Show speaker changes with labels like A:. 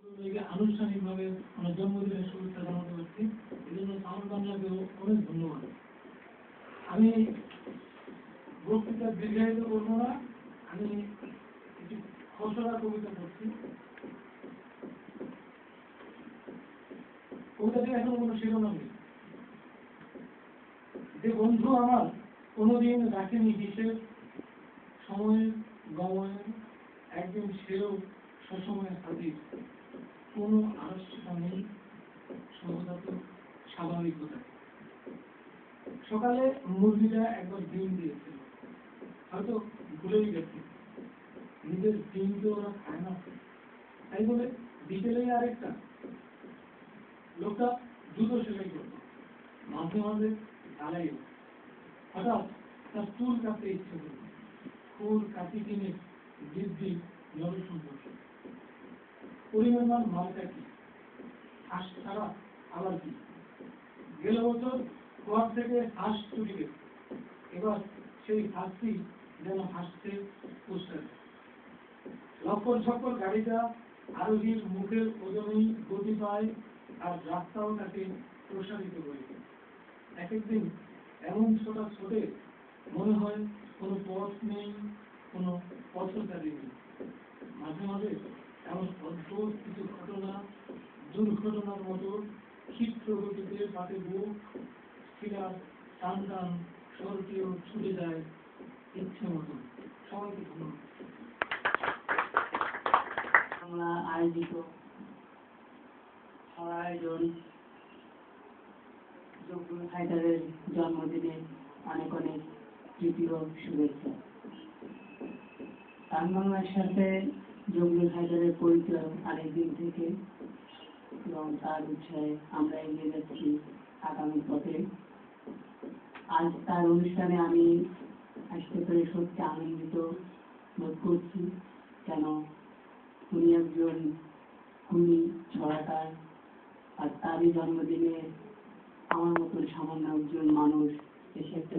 A: আনুষ্ঠানিকভাবে আমার জন্মদিনের শুভেচ্ছা জানাতে পারছি, এই জন্য সাউন্ড বাংলাকেও অনেক ধন্যবাদ। আমি বক্তৃতা দীর্ঘায়িত করবো না, আমি একটি খসড়া কবিতা পড়ছি। কবিতাটি এখন কোনো শিরোনাম নেই। যে বন্ধু আমার কোনোদিন রাখেনি হিসেব সময়ের গমনের, একদিন সেও সসময়ে হাজির, কোনো আলস্যতা নেই, সহজা তো স্বাভাবিকতা। সকালে মুরগিটা একবার ডিম দিয়েছিল, হয়তো ভুলেই গেছে, নিজের ডিম তো ওরা খায় না, তাই বলে বিকেলেই আরেকটা। লোকটা জুতো সেলাই করতো, মাঝে মাঝে ঢালাই। হঠাৎ তার চুল কাটতে ইচ্ছে করল, ফুল কাটি কিনে বৃদ্ধি জনসম্পর্ক পরিমাণ মালটা কি হাঁস ছাড়া আবার কি। গেল বছর ঘর থেকে হাঁস চুরি গেছে, এবার সেই হাঁসটি যেন হাসছে পোস্টারে। লক্কর ঝক্কর গাড়িটা আরোহীর মুখের ওজনেই গতি পায়, আর রাস্তাও তাকে প্রসারিত করে। এক একদিন এমন ছোটা ছোটে মনে হয় কোনো পথ নেই, কোনো পথচারী নেই। মাঝে মাঝে এমন অদ্ভুত কিছু ঘটনা দুর্ঘটনার মতো ক্ষিপ্র গতিতে পাতে বুক স্থিরা টান টান স্বরটিও ছুটে যায় ইচ্ছে মতো। সবাইকে ধন্যবাদ।
B: বাংলা আয়োজিত আয়োজন যোগ্য ফাইটারের জন্মদিনে অনেক অনেক প্রীতি ও শুভেচ্ছা। টান বাংলার সাথে যোগ্য ফাইটারের পরিচয় আরেকদিন থেকে, এবং তার উৎসাহে আমরা এগিয়ে যাচ্ছি আগামী পথে। আজ তার অনুষ্ঠানে আমি আসতে পেরে সত্যি আনন্দিত বোধ করছি, কেন উনি একজন কুলি ছড়াকার, আর তারই জন্মদিনে আমার মতো সামান্য একজন মানুষ এসে একটা